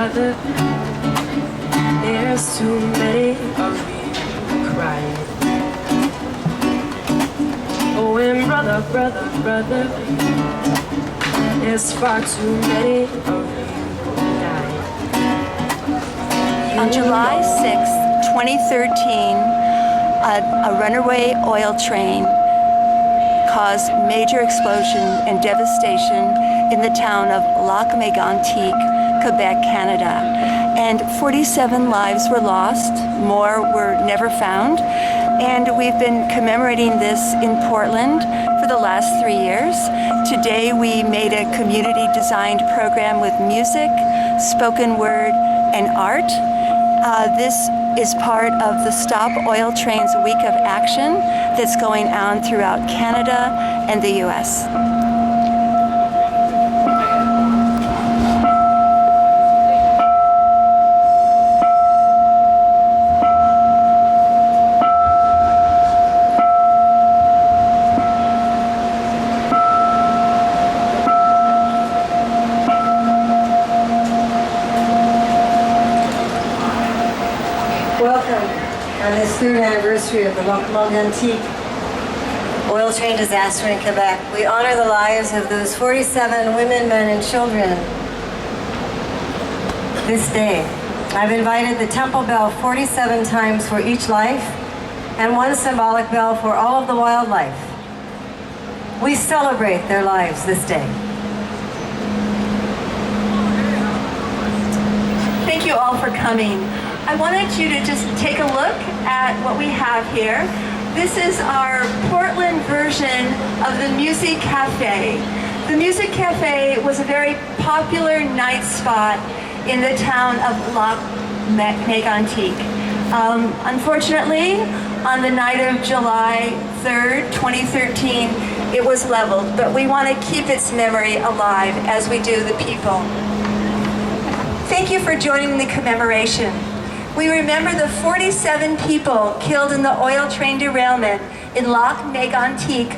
brother, there's too many of you crying. Oh, and brother, brother, brother, there's far too many of you dying. On July 6th, 2013, a runaway oil train caused major explosion and devastation in the town of Lac-Mégantic, Quebec, Canada. And 47 lives were lost, more were never found. And we've been commemorating this in Portland for the last 3 years. Today we made a community-designed program with music, spoken word, and art. This is part of the Stop Oil Trains Week of Action that's going on throughout Canada and the US. On this third anniversary of the Lac-Mégantic oil train disaster in Quebec, we honor the lives of those 47 women, men, and children this day. I've invited the temple bell 47 times for each life and one symbolic bell for all of the wildlife. We celebrate their lives this day. Thank you all for coming. I wanted you to just take a look at what we have here. This is our Portland version of the Music Cafe. The Music Cafe was a very popular night spot in the town of Lac-Mégantic. Unfortunately, on the night of July 3rd, 2013, it was leveled, but we want to keep its memory alive as we do the people. Thank you for joining the commemoration. We remember the 47 people killed in the oil train derailment in Lac-Mégantic,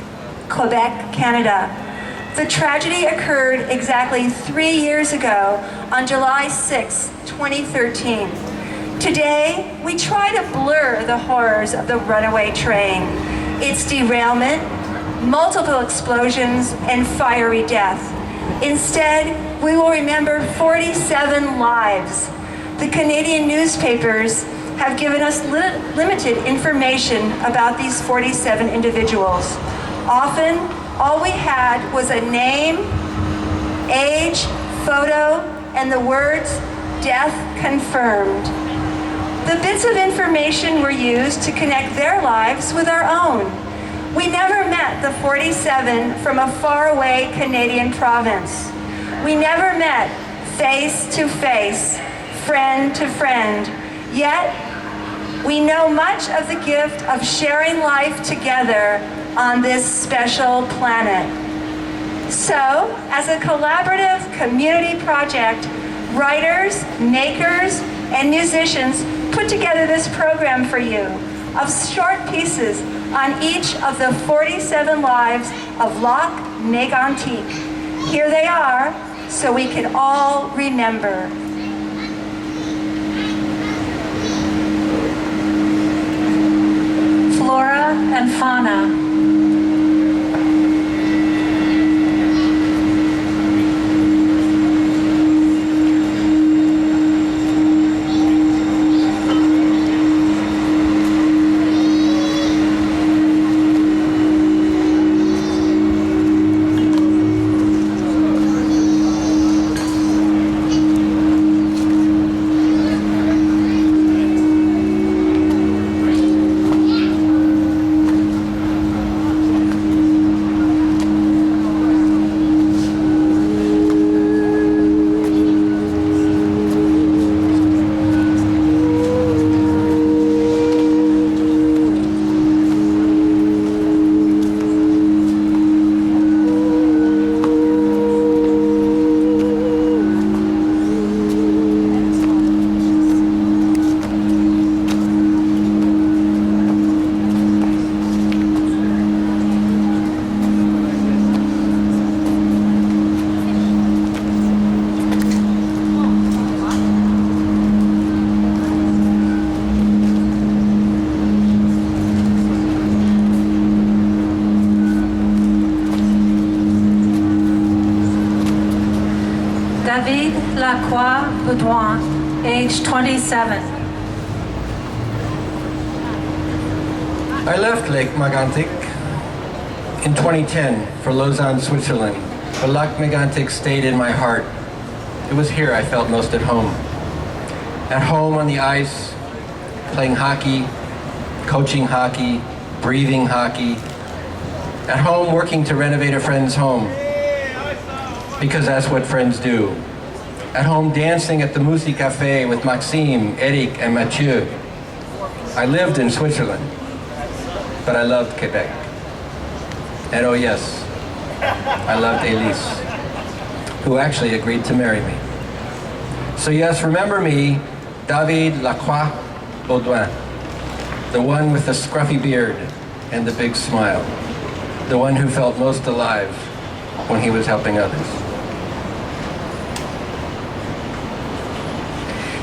Quebec, Canada. The tragedy occurred exactly 3 years ago on July 6, 2013. Today, we try to blur the horrors of the runaway train, its derailment, multiple explosions, and fiery death. Instead, we will remember 47 lives. The Canadian newspapers have given us limited information about these 47 individuals. Often, all we had was a name, age, photo, and the words, "death confirmed." The bits of information were used to connect their lives with our own. We never met the 47 from a faraway Canadian province. We never met face to face, friend to friend. Yet, we know much of the gift of sharing life together on this special planet. So, as a collaborative community project, writers, makers, and musicians put together this program for you of short pieces on each of the 47 lives of Lac-Mégantic. Here they are, so we can all remember. Flora and fauna. David Lacroix Baudouin, age 27. I left Lac-Mégantic in 2010 for Lausanne, Switzerland, but Lac-Mégantic stayed in my heart. It was here I felt most at home. At home on the ice, playing hockey, coaching hockey, breathing hockey. At home working to renovate a friend's home, because that's what friends do. At home dancing at the Musi Café with Maxime, Eric, and Mathieu. I lived in Switzerland, but I loved Quebec. And oh yes, I loved Elise, who actually agreed to marry me. So yes, remember me, David Lacroix Baudouin, the one with the scruffy beard and the big smile, the one who felt most alive when he was helping others.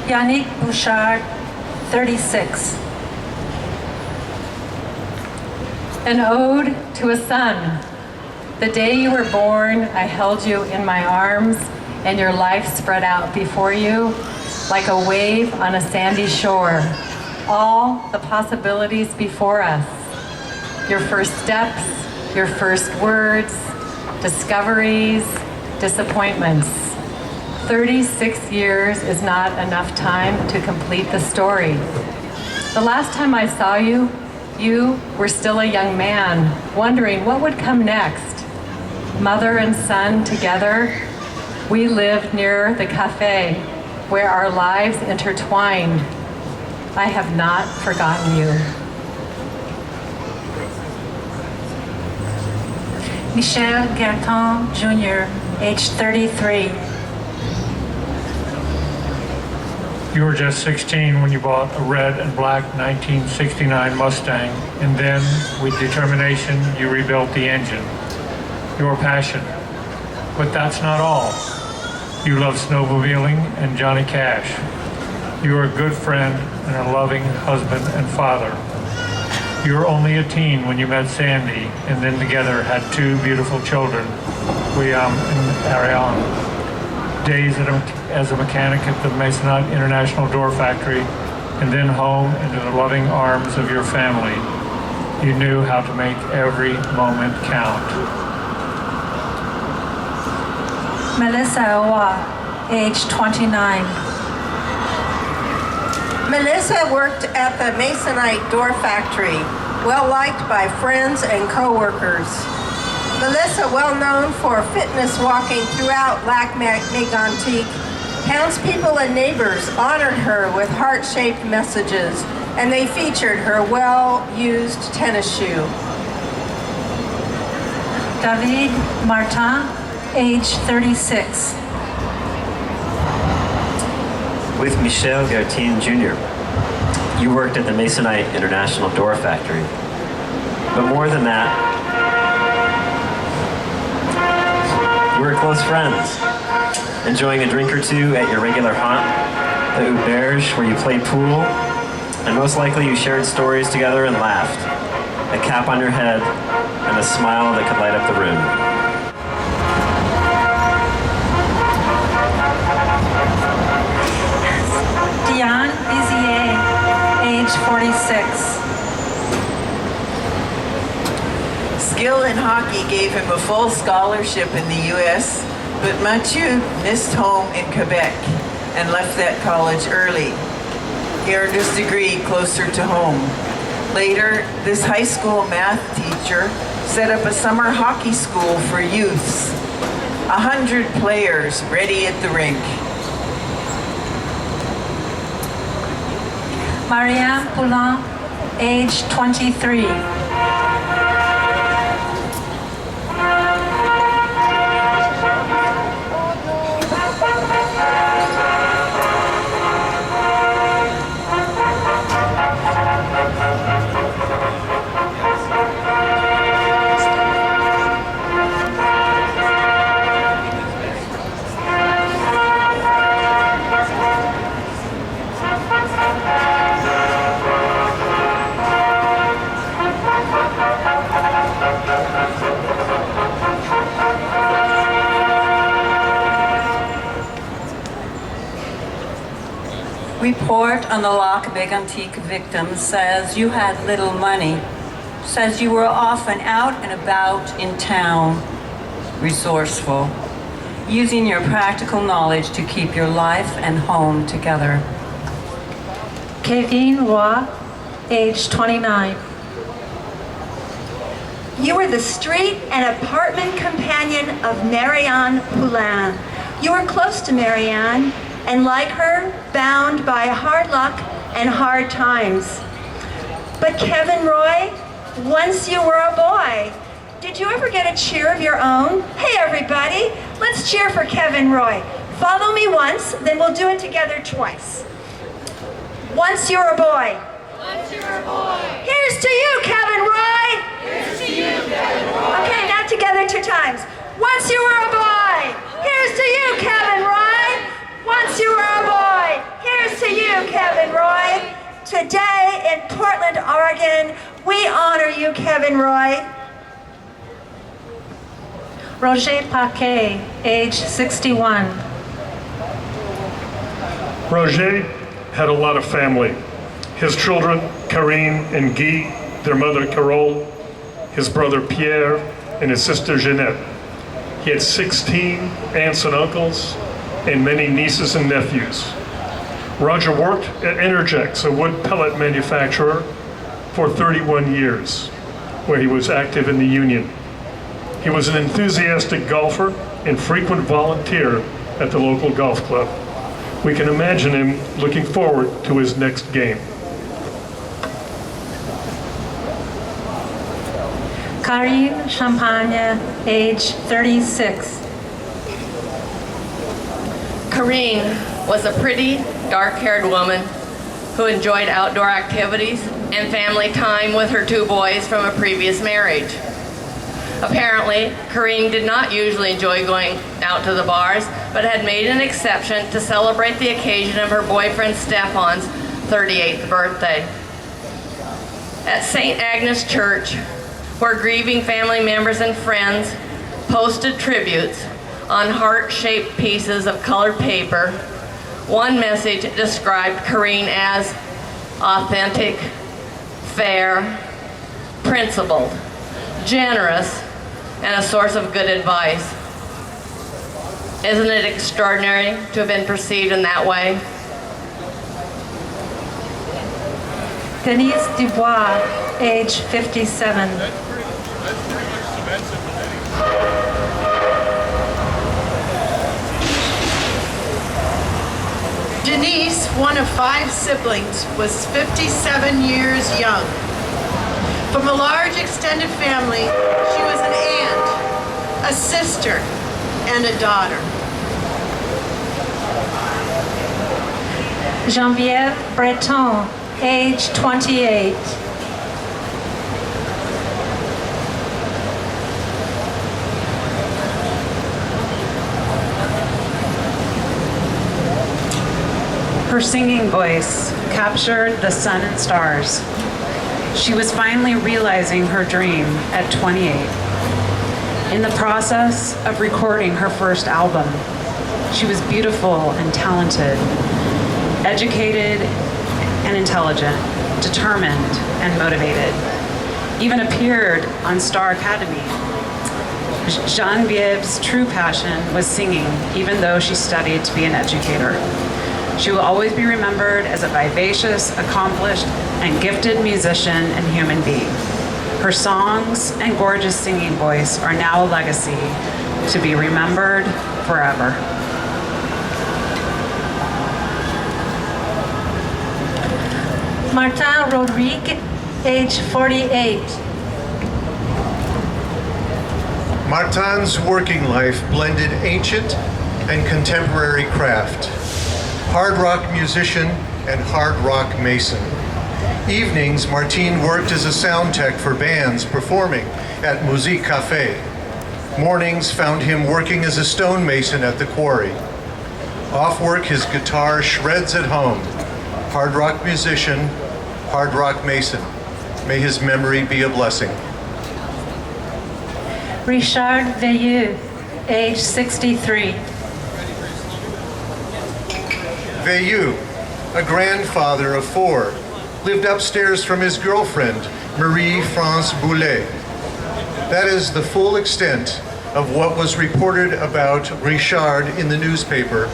Yannick Bouchard, 36. An ode to a son. The day you were born, I held you in my arms, and your life spread out before you like a wave on a sandy shore. All the possibilities before us. Your first steps, your first words, discoveries, disappointments. 36 years is not enough time to complete the story. The last time I saw you, you were still a young man, wondering what would come next. Mother and son together, we lived near the cafe where our lives intertwined. I have not forgotten you. Michel Gerton, Jr., age 33. You were just 16 when you bought a red and black 1969 Mustang, and then, with determination, you rebuilt the engine. Your passion. But that's not all. You love snowmobiling and Johnny Cash. You are a good friend and a loving husband and father. You were only a teen when you met Sandy, and then together had two beautiful children, William and Ariane. Days as a mechanic at the Masonite International Door Factory, and then home into the loving arms of your family. You knew how to make every moment count. Melissa Owa, age 29. Melissa worked at the Masonite Door Factory, well liked by friends and co-workers. Melissa, well known for fitness walking throughout Lac-Mégantic, townspeople and neighbors honored her with heart-shaped messages, and they featured her well-used tennis shoe. David Martin, age 36. With Michel Gertin Jr., you worked at the Masonite International Door Factory. But more than that, you were close friends, enjoying a drink or two at your regular haunt, the Auberge, where you played pool, and most likely you shared stories together and laughed, a cap on your head, and a smile that could light up the room. Diane Bizier, age 46. Skill in hockey gave him a full scholarship in the U.S., but Mathieu missed home in Quebec and left that college early. He earned his degree closer to home. Later, this high school math teacher set up a summer hockey school for youths. 100 players ready at the rink. Marianne Poulin, age 23. report on the Lac-Mégantic victims says you had little money, says you were often out and about in town, resourceful, using your practical knowledge to keep your life and home together. Kevin Roy, age 29. You were the street and apartment companion of Marianne Poulin. You were close to Marianne, and like her, bound by hard luck and hard times. But Kevin Roy, once you were a boy. Did you ever get a cheer of your own? Hey everybody, let's cheer for Kevin Roy. Follow me once, then we'll do it together twice. Once you were a boy. Once you were a boy. Here's to you, Kevin Roy. Here's to you, Kevin Roy. Okay, now together 2 times. Once you were a boy. Here's to you, Kevin Roy. Once you were a boy. Here's to you, Kevin Roy. Today in Portland, Oregon, we honor you, Kevin Roy. Roger Paquet, age 61. Roger had a lot of family. His children, Karine and Guy, their mother Carole, his brother Pierre, and his sister Jeanette. He had 16 aunts and uncles and many nieces and nephews. Roger worked at Energex, a wood pellet manufacturer, for 31 years, where he was active in the union. He was an enthusiastic golfer and frequent volunteer at the local golf club. We can imagine him looking forward to his next game. Karine Champagne, age 36. Karine was a pretty, dark-haired woman who enjoyed outdoor activities and family time with her 2 boys from a previous marriage. Apparently, Karine did not usually enjoy going out to the bars, but had made an exception to celebrate the occasion of her boyfriend Stefan's 38th birthday. At St. Agnes Church, where grieving family members and friends posted tributes on heart-shaped pieces of colored paper, one message described Karine as authentic, fair, principled, generous, and a source of good advice. Isn't it extraordinary to have been perceived in that way? Denise Dubois, age 57. Denise, one of 5 siblings, was 57 years young. From a large extended family, she was an aunt, a sister, and a daughter. Geneviève Breton, age 28. Her singing voice captured the sun and stars. She was finally realizing her dream at 28. In the process of recording her first album, she was beautiful and talented, educated and intelligent, determined and motivated. Even appeared on Star Academy. Genevieve's true passion was singing, even though she studied to be an educator. She will always be remembered as a vivacious, accomplished, and gifted musician and human being. Her songs and gorgeous singing voice are now a legacy to be remembered forever. Martin Rodrigue, age 48. Martin's working life blended ancient and contemporary craft, hard rock musician and hard rock mason. Evenings, Martin worked as a sound tech for bands performing at Musique Café. Mornings found him working as a stonemason at the quarry. Off work, his guitar shreds at home. Hard rock musician, hard rock mason. May his memory be a blessing. Richard Veilleux, age 63. Veilleux, a grandfather of 4, lived upstairs from his girlfriend, Marie-France Boulet. That is the full extent of what was reported about Richard in the newspaper.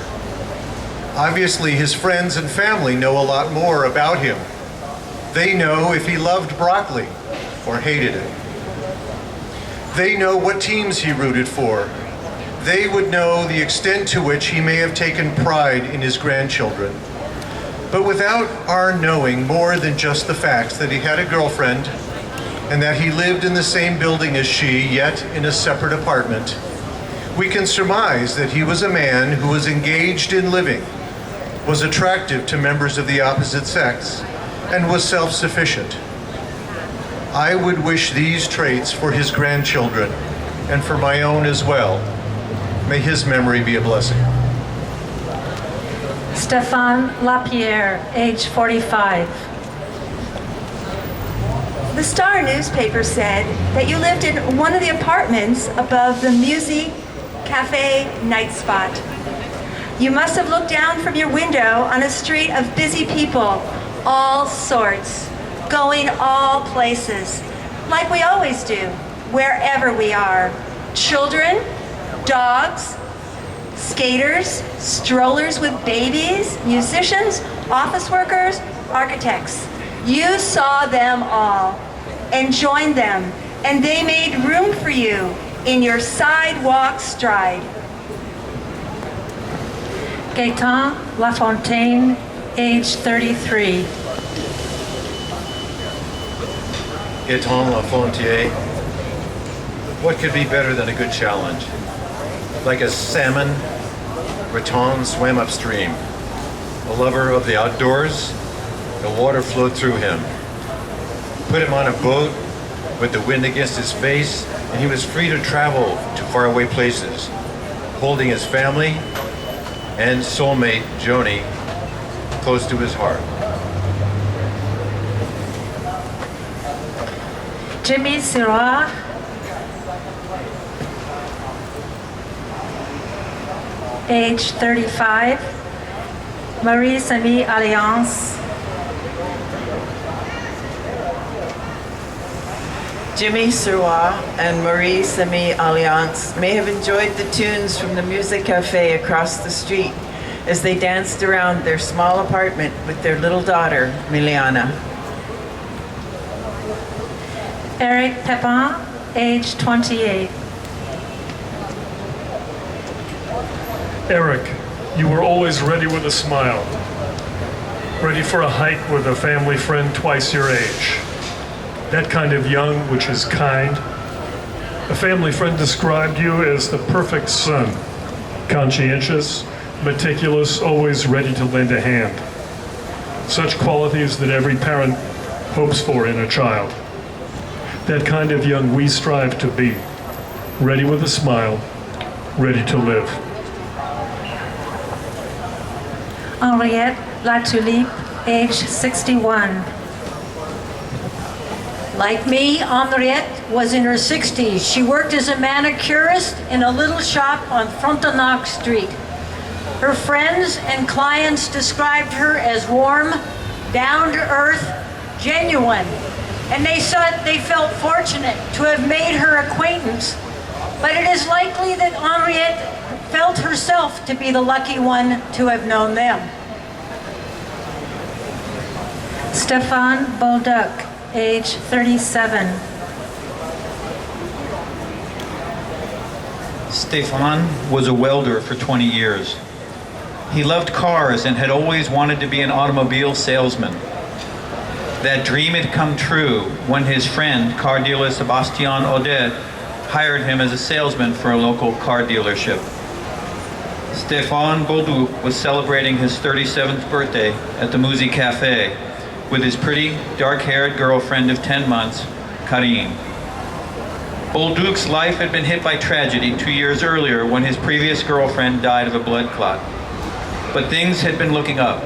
Obviously, his friends and family know a lot more about him. They know if he loved broccoli or hated it. They know what teams he rooted for. They would know the extent to which he may have taken pride in his grandchildren. But without our knowing more than just the facts that he had a girlfriend and that he lived in the same building as she, yet in a separate apartment, we can surmise that he was a man who was engaged in living, was attractive to members of the opposite sex, and was self-sufficient. I would wish these traits for his grandchildren and for my own as well. May his memory be a blessing. Stéphane Lapierre, age 45. The Star newspaper said that you lived in one of the apartments above the Music Cafe night spot. You must have looked down from your window on a street of busy people, all sorts, going all places, like we always do, wherever we are. Children, dogs, skaters, strollers with babies, musicians, office workers, architects. You saw them all and joined them, and they made room for you in your sidewalk stride. Gaëtan Lafontaine, age 33. Gaëtan Lafontaine, what could be better than a good challenge? Like a salmon, Breton swam upstream. A lover of the outdoors, the water flowed through him. Put him on a boat with the wind against his face, and he was free to travel to faraway places, holding his family and soulmate, Joni, close to his heart. Jimmy Sirois, age 35. Marie-Samy Alliance. Jimmy Sirois and Marie-Samy Alliance may have enjoyed the tunes from the Music Cafe across the street as they danced around their small apartment with their little daughter, Miliana. Eric Pepin, age 28. Eric, you were always ready with a smile. Ready for a hike with a family friend twice your age. That kind of young, which is kind. A family friend described you as the perfect son. Conscientious, meticulous, always ready to lend a hand. Such qualities that every parent hopes for in a child. That kind of young we strive to be. Ready with a smile, ready to live. Henriette Latulippe, age 61. Like me, Henriette was in her 60s. She worked as a manicurist in a little shop on Frontenac Street. Her friends and clients described her as warm, down-to-earth, genuine, and they said they felt fortunate to have made her acquaintance. But it is likely that Henriette felt herself to be the lucky one to have known them. Stéphane Bolduc, age 37. Stéphane was a welder for 20 years. He loved cars and had always wanted to be an automobile salesman. That dream had come true when his friend, car dealer Sébastien Audet, hired him as a salesman for a local car dealership. Stéphane Bolduc was celebrating his 37th birthday at the Music Cafe with his pretty, dark-haired girlfriend of 10 months, Karine. Bolduc's life had been hit by tragedy 2 years earlier when his previous girlfriend died of a blood clot. But things had been looking up.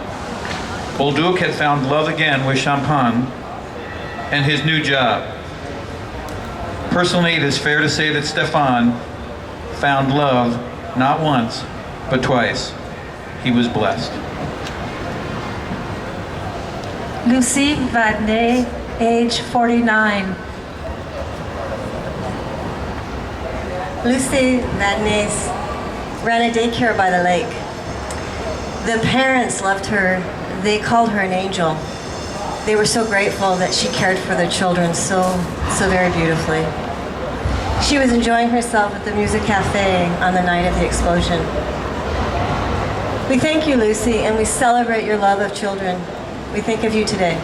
Bolduc had found love again with Champagne and his new job. Personally, it is fair to say that Stéphane found love not once, but twice. He was blessed. Lucie Vadnais, age 49. Lucie Vadnais ran a daycare by the lake. The parents loved her. They called her an angel. They were so grateful that she cared for their children so very beautifully. She was enjoying herself at the Music Cafe on the night of the explosion. We thank you, Lucy, and we celebrate your love of children. We think of you today.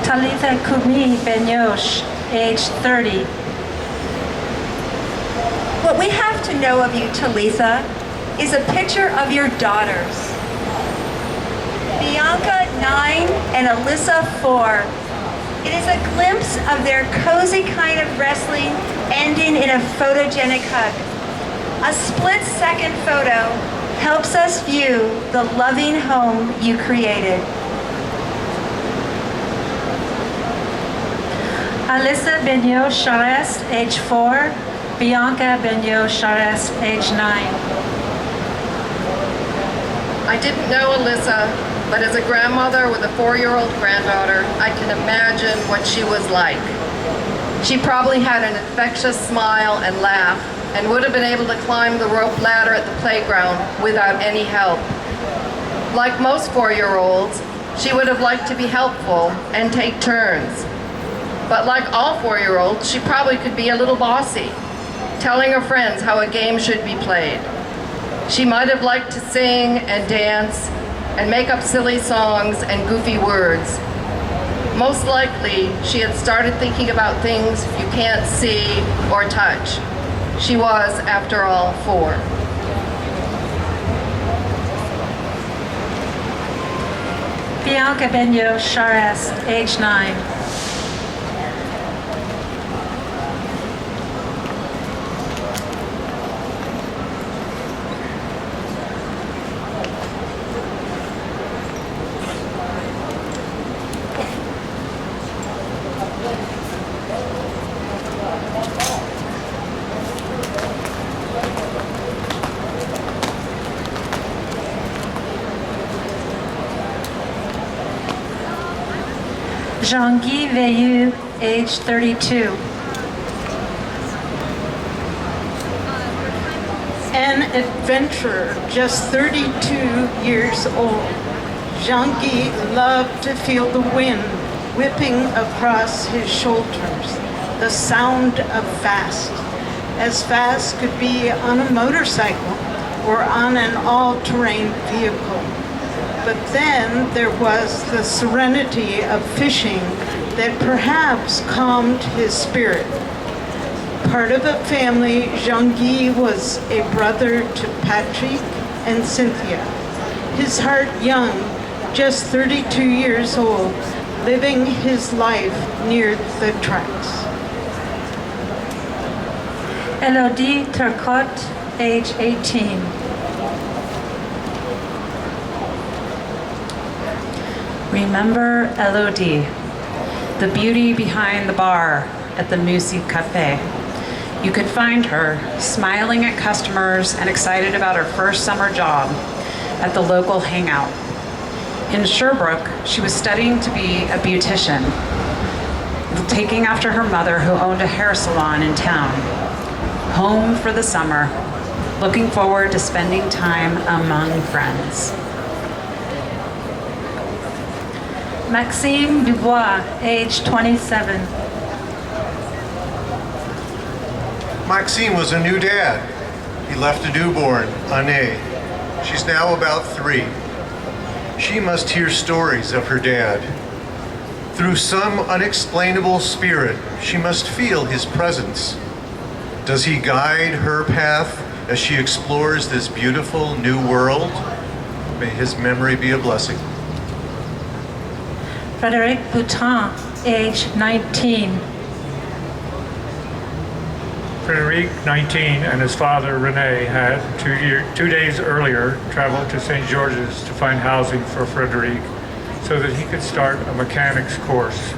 Talitha Kumi Benyosh, age 30. What we have to know of you, Talitha, is a picture of your daughters. Bianca, 9, and Alyssa, 4. It is a glimpse of their cozy kind of wrestling ending in a photogenic hug. A split-second photo helps us view the loving home you created. Alyssa Benyo Charest, age 4. Bianca Benyo Charest, age 9. I didn't know Alyssa, but as a grandmother with a 4-year-old granddaughter, I can imagine what she was like. She probably had an infectious smile and laugh, and would have been able to climb the rope ladder at the playground without any help. Like most 4-year-olds, she would have liked to be helpful and take turns. But like all 4-year-olds, she probably could be a little bossy, telling her friends how a game should be played. She might have liked to sing and dance and make up silly songs and goofy words. Most likely, she had started thinking about things you can't see or touch. She was, after all, 4. Bianca Benyo Charest, age 9. Jean-Guy Veilleux, age 32. An adventurer, just 32 years old, Jean-Guy loved to feel the wind whipping across his shoulders, the sound of fast, as fast could be on a motorcycle or on an all-terrain vehicle. But then there was the serenity of fishing that perhaps calmed his spirit. Part of a family, Jean-Guy was a brother to Patrick and Cynthia. His heart young, just 32 years old, living his life near the tracks. Elodie Turcotte, age 18. Remember Elodie, the beauty behind the bar at the Music Cafe. You could find her smiling at customers and excited about her first summer job at the local hangout. In Sherbrooke, she was studying to be a beautician, taking after her mother who owned a hair salon in town. Home for the summer, looking forward to spending time among friends. Maxime Dubois, age 27. Maxime was a new dad. He left a newborn, Anne. She's now about 3. She must hear stories of her dad. Through some unexplainable spirit, she must feel his presence. Does he guide her path as she explores this beautiful new world? May his memory be a blessing. Frederic Boutin, age 19. Frederic, 19, and his father, Rene, had 2 days earlier traveled to St. George's to find housing for Frederic so that he could start a mechanics course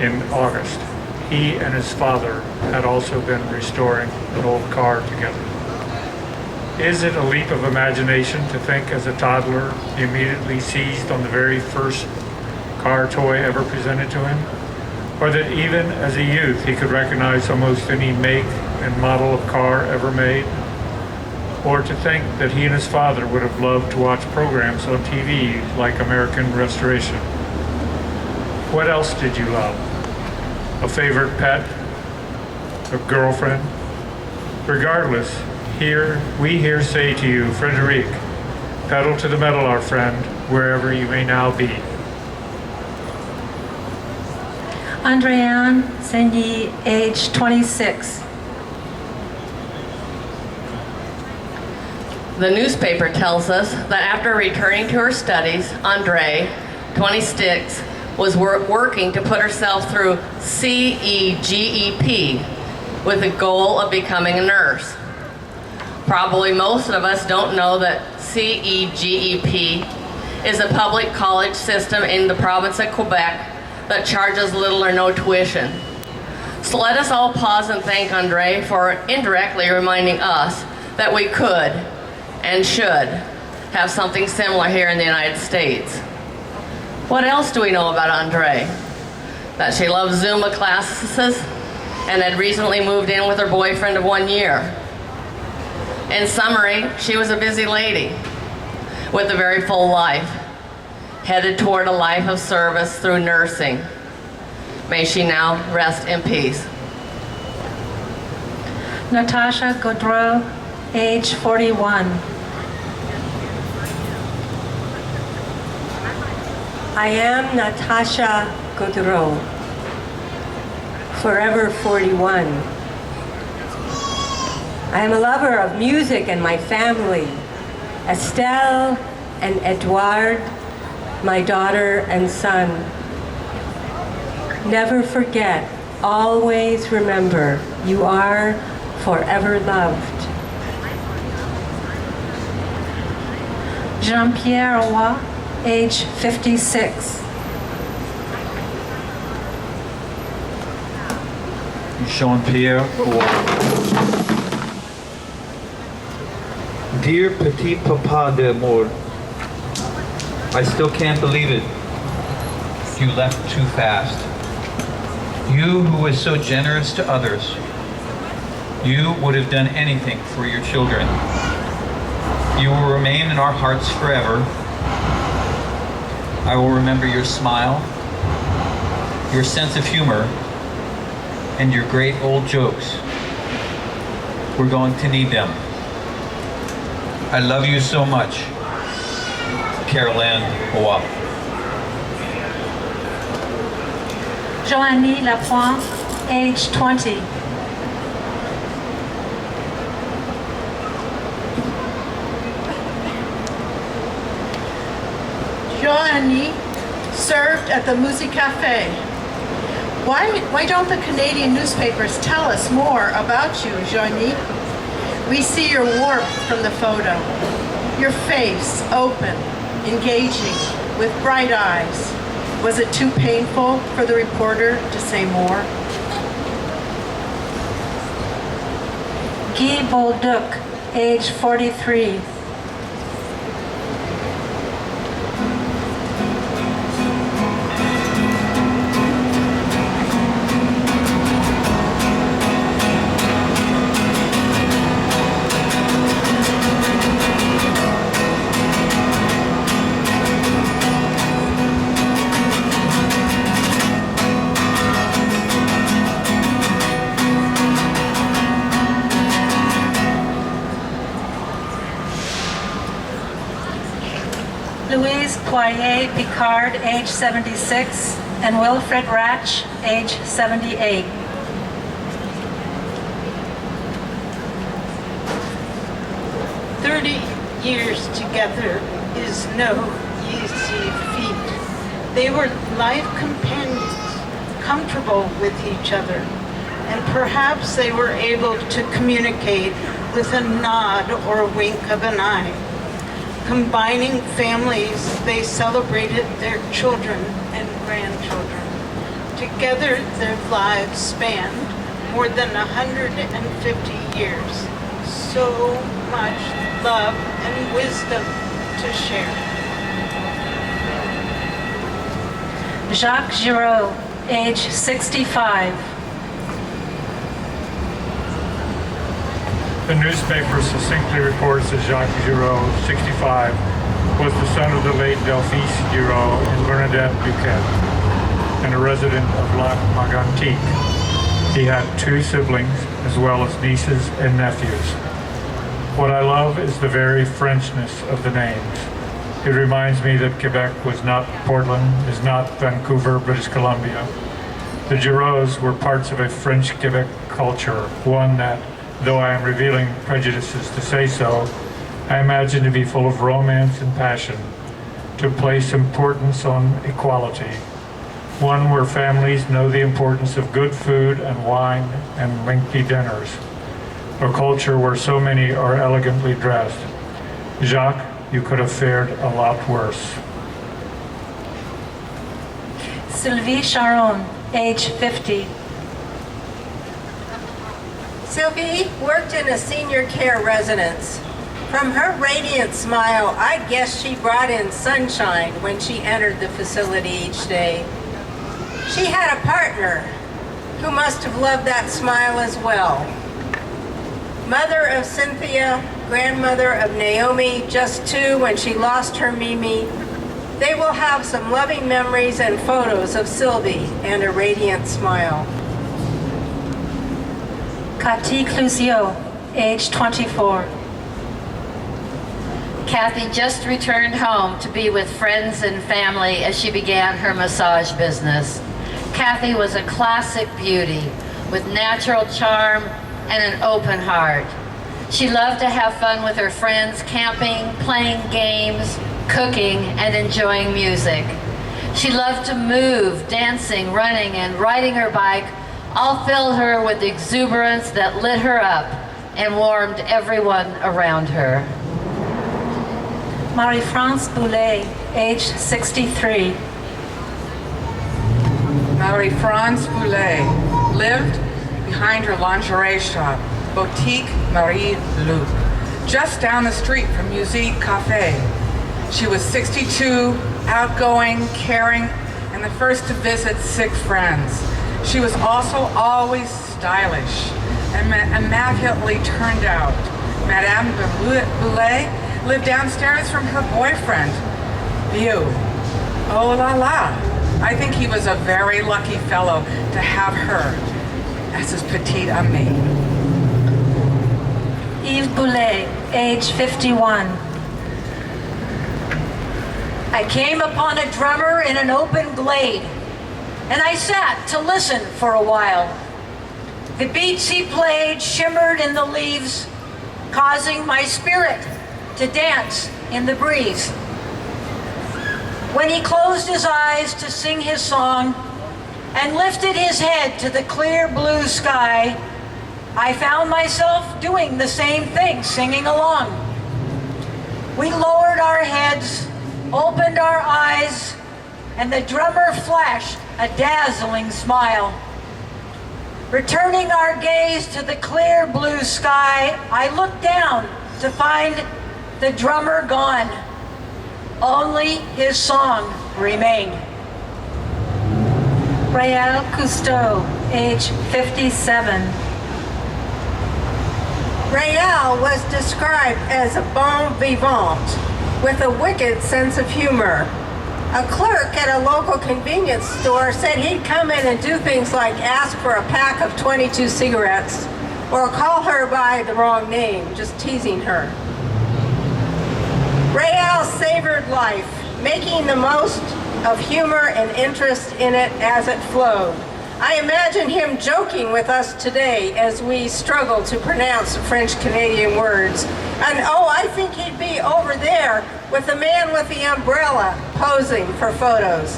in August. He and his father had also been restoring an old car together. Is it a leap of imagination to think as a toddler he immediately seized on the very first car toy ever presented to him? Or that even as a youth he could recognize almost any make and model of car ever made? Or to think that he and his father would have loved to watch programs on TV like American Restoration? What else did you love? A favorite pet? A girlfriend? Regardless, we here say to you, Frederic, pedal to the metal, our friend, wherever you may now be. Andréane Saigny, age 26. The newspaper tells us that after returning to her studies, Andre, 26, was working to put herself through CEGEP with the goal of becoming a nurse. Probably most of us don't know that CEGEP is a public college system in the province of Quebec that charges little or no tuition. So let us all pause and thank Andre for indirectly reminding us that we could and should have something similar here in the United States. What else do we know about Andre? That she loves Zumba classes and had recently moved in with her boyfriend of 1 year. In summary, she was a busy lady with a very full life, headed toward a life of service through nursing. May she now rest in peace. Natasha Gaudreau, age 41. I am Natasha Gaudreau, forever 41. I am a lover of music and my family, Estelle and Edouard, my daughter and son. Never forget, always remember, you are forever loved. Jean-Pierre Roy, age 56. Jean-Pierre Roy. Dear Petit Papa d'Amour, I still can't believe it. You left too fast. You who was so generous to others. You would have done anything for your children. You will remain in our hearts forever. I will remember your smile, your sense of humor, and your great old jokes. We're going to need them. I love you so much. Caroline Roy. Joanie Lapointe, age 20. Joanie served at the Musique Cafe. Why don't the Canadian newspapers tell us more about you, Joanie? We see your warmth from the photo. Your face, open, engaging, with bright eyes. Was it too painful for the reporter to say more? Guy Bolduc, age 43. Louise Poirier Picard, age 76, and Wilfred Ratch, age 78. Years together is no easy feat. They were life companions, comfortable with each other, and perhaps they were able to communicate with a nod or a wink of an eye. Combining families, they celebrated their children and grandchildren. Together, their lives spanned more than 150 years. so much love and wisdom to share. Jacques Giraud, age 65. The newspaper succinctly reports that Jacques Giraud, 65, was the son of the late Delphine Giraud and Bernadette Duquette, and a resident of Lac-Mégantic. He had 2 siblings, as well as nieces and nephews. What I love is the very Frenchness of the names. It reminds me that Quebec was not Portland, is not Vancouver, British Columbia. The Girouds were parts of a French Quebec culture, one that, though I am revealing prejudices to say so, I imagine to be full of romance and passion, to place importance on equality, one where families know the importance of good food and wine and lengthy dinners, a culture where so many are elegantly dressed. Jacques, you could have fared a lot worse. Sylvie Charon, age 50. Sylvie worked in a senior care residence. From her radiant smile, I guess she brought in sunshine when she entered the facility each day. She had a partner who must have loved that smile as well. Mother of Cynthia, grandmother of Naomi, just 2 when she lost her Mimi. They will have some loving memories and photos of Sylvie and a radiant smile. Cathy Clusio, age 24. Kathy just returned home to be with friends and family as she began her massage business. Kathy was a classic beauty with natural charm and an open heart. She loved to have fun with her friends, camping, playing games, cooking, and enjoying music. She loved to move, dancing, running, and riding her bike all filled her with exuberance that lit her up and warmed everyone around her. Marie-France Boulet, age 63. Marie-France Boulet lived behind her lingerie shop, Boutique Marie Lou, just down the street from Musique Café. She was 62, outgoing, caring, and the first to visit sick friends. She was also always stylish and immaculately turned out. Madame Boulet lived downstairs from her boyfriend, Vieux. Oh la la. I think he was a very lucky fellow to have her as his petite amie. Yves Boulet, age 51. I came upon a drummer in an open glade, and I sat to listen for a while. The beats he played shimmered in the leaves, causing my spirit to dance in the breeze. When he closed his eyes to sing his song and lifted his head to the clear blue sky, I found myself doing the same thing, singing along. We lowered our heads, opened our eyes, and the drummer flashed a dazzling smile. Returning our gaze to the clear blue sky, I looked down to find the drummer gone. Only his song remained. Raël Cousteau, age 57. Raël was described as a bon vivant with a wicked sense of humor. A clerk at a local convenience store said he'd come in and do things like ask for a pack of 22 cigarettes or call her by the wrong name, just teasing her. Raël savored life, making the most of humor and interest in it as it flowed. I imagine him joking with us today as we struggle to pronounce French-Canadian words. And oh, I think he'd be over there with the man with the umbrella posing for photos.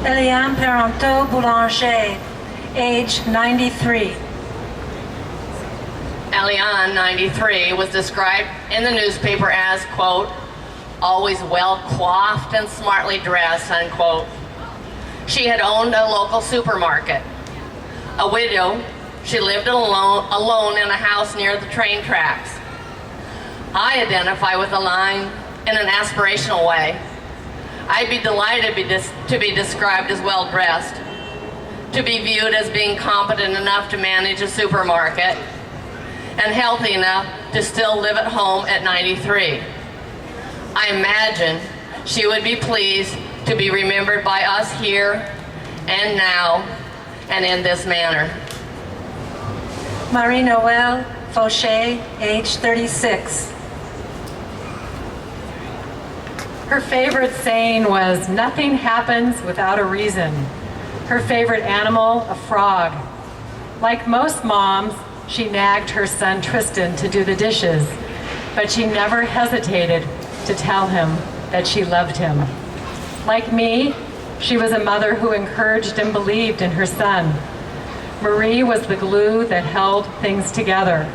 Eliane Parenteau Boulanger, age 93. Eliane, 93, was described in the newspaper as, quote, always well coiffed and smartly dressed, unquote. She had owned a local supermarket. A widow, She lived alone in a house near the train tracks. I identify with the line in an aspirational way. I'd be delighted to be described as well-dressed, to be viewed as being competent enough to manage a supermarket, and healthy enough to still live at home at 93. I imagine she would be pleased to be remembered by us here and now and in this manner. Marie-Noël Fauché, age 36. Her favorite saying was, "Nothing happens without a reason." Her favorite animal, a frog. Like most moms, she nagged her son Tristan to do the dishes, but she never hesitated to tell him that she loved him. Like me, she was a mother who encouraged and believed in her son. Marie was the glue that held things together.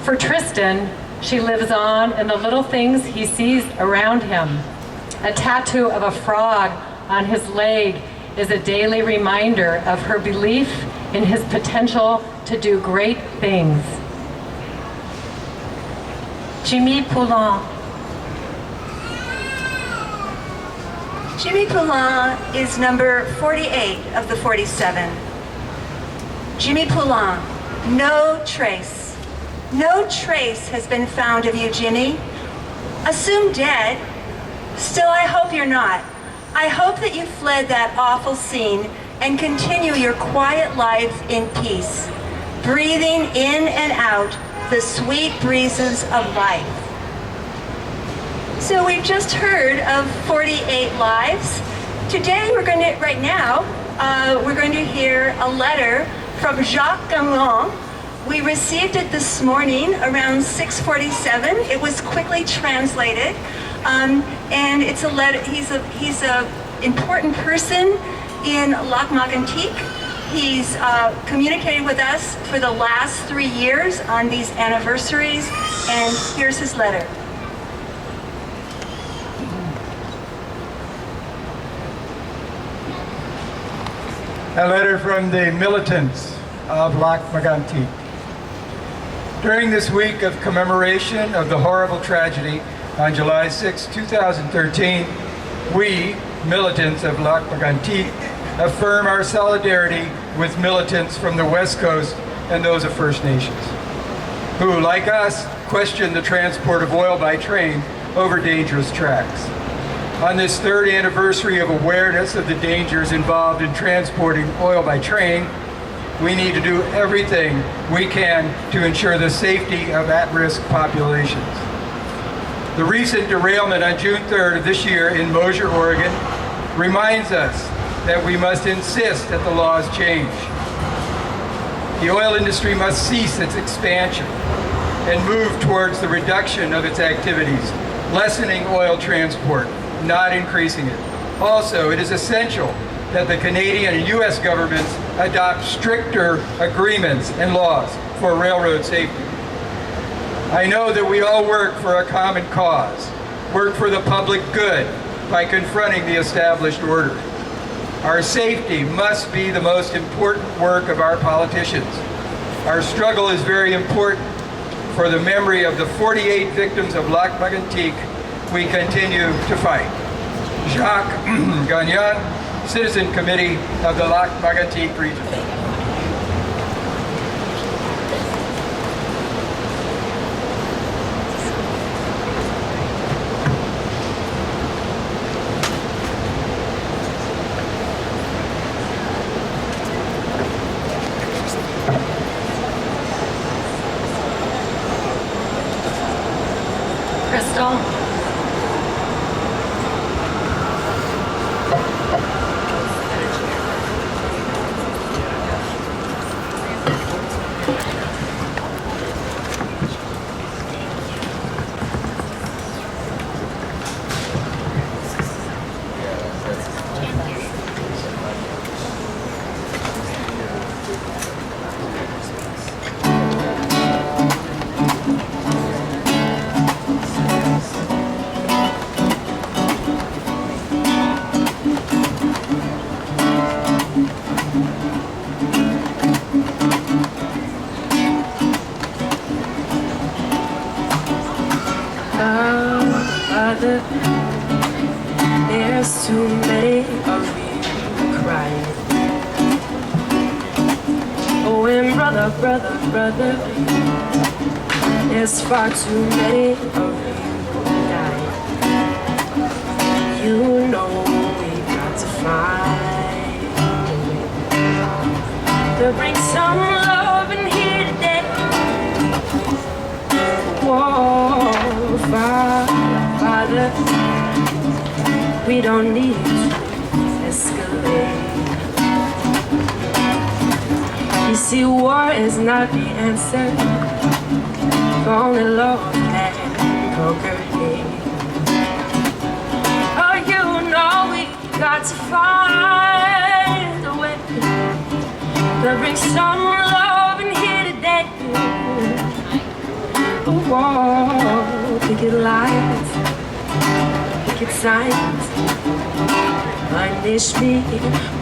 For Tristan, she lives on in the little things he sees around him. A tattoo of a frog on his leg is a daily reminder of her belief in his potential to do great things. Jimmy Poulin. Jimmy Poulin is number 48 of the 47. Jimmy Poulin, no trace. No trace has been found of you, Jimmy. Assumed dead. Still, I hope you're not. I hope that you fled that awful scene and continue your quiet life in peace, breathing in and out the sweet breezes of life. So we've just heard of 48 lives. Today we're going to hear a letter from Jacques Gagnon. We received it this morning around 6:47. It was quickly translated. And it's a letter. He's a important person in Lac-Mégantic. He's communicated with us for the last 3 years on these anniversaries, and here's his letter. A letter from the militants of Lac-Mégantic. During this week of commemoration of the horrible tragedy on July 6, 2013, we, militants of Lac-Mégantic, affirm our solidarity with militants from the West Coast and those of First Nations, who, like us, question the transport of oil by train over dangerous tracks. On this third anniversary of awareness of the dangers involved in transporting oil by train, we need to do everything we can to ensure the safety of at-risk populations. The recent derailment on June 3rd of this year in Mosier, Oregon, reminds us that we must insist that the laws change. The oil industry must cease its expansion and move towards the reduction of its activities, lessening oil transport, not increasing it. Also, it is essential that the Canadian and U.S. governments adopt stricter agreements and laws for railroad safety. I know that we all work for a common cause, work for the public good by confronting the established order. Our safety must be the most important work of our politicians. Our struggle is very important. For the memory of the 48 victims of Lac-Mégantic, we continue to fight. Jacques Gagnon, Citizen Committee of the Lac-Mégantic region. Crystal. Father, there's too many of you crying. Oh, and brother, brother, brother, there's far too many of you dying. You know we've got to find a way to bring some love in here today. Whoa, Father, we don't need to escalate. You see, war is not the answer. Only love can conquer hate. Oh, you know we got to find a way to bring some love in here today. Whoa, picket lines, picket signs, punish me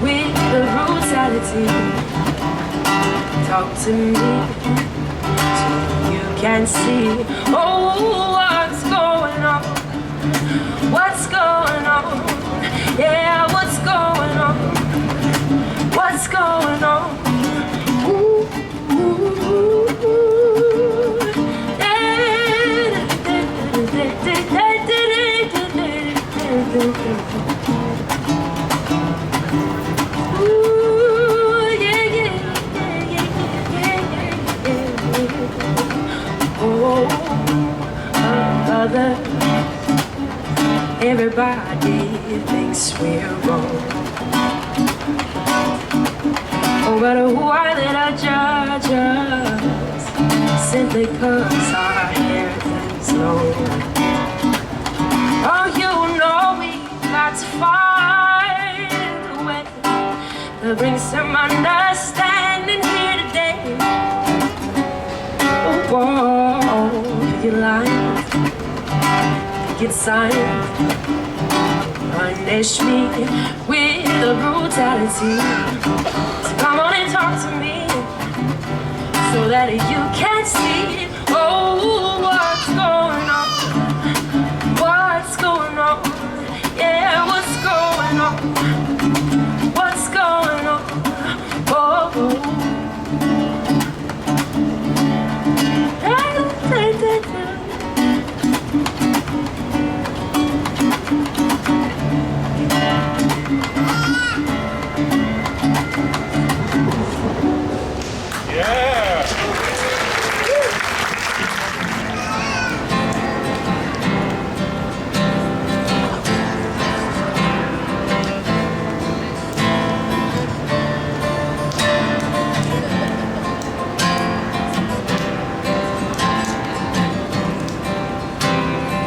with the brutality. Talk to me so you can see. Oh, what's going on? What's going on? Yeah, what's going on? What's going on? Ooh, ooh, ooh, ooh. Mother, everybody thinks we're wrong. Oh, but why did I judge us simply 'cause our hair is long? Oh, you know we got to find a way to bring some understanding here today. Oh, whoa, you lying. Get signed, punish me with the brutality. So come on and talk to me so that you can see. Oh, what's going on? What's going on? Yeah, what's going on? What's going on?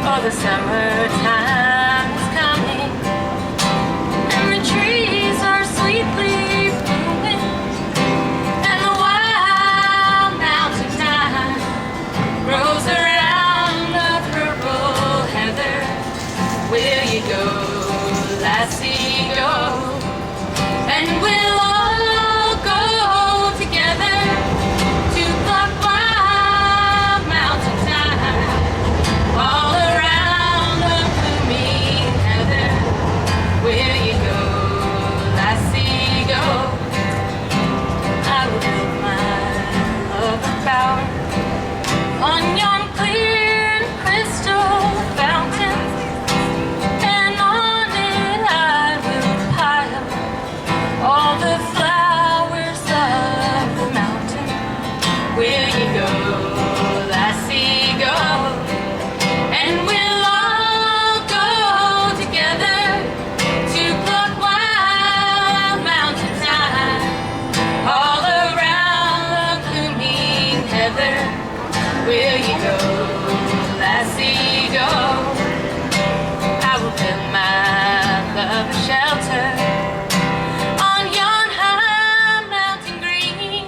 Oh, the summertime is coming, and the trees are sweetly blooming, and the wild mountain thyme grows around the purple heather. Will you go, lassie, go? And we'll all go together to pluck wild mountain thyme all around the blooming heather. Will you go, lassie, go? I will put my love about on yon clear crystal fountain, and on it I will pile all the flowers of the mountain. Will you go, lassie, go? And we'll all go together to pluck wild mountain thyme all around the blooming heather. Will you go, lassie, go? I will build my love a shelter on yon high mountain green,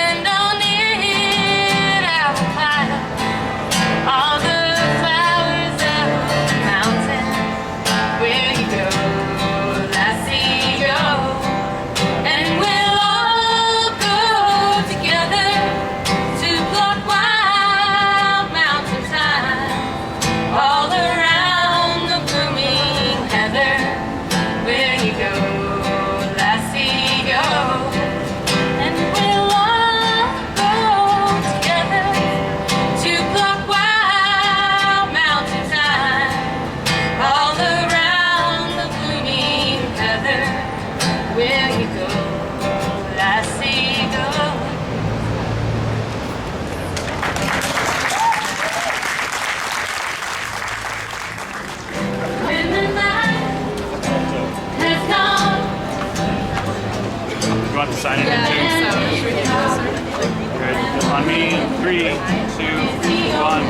and on it I will pile all the flowers of the mountain. Will you go, lassie, go? And we'll all go together to pluck wild mountain thyme On me in 3, 2, 1.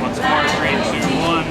Once more, 3, 2, 1.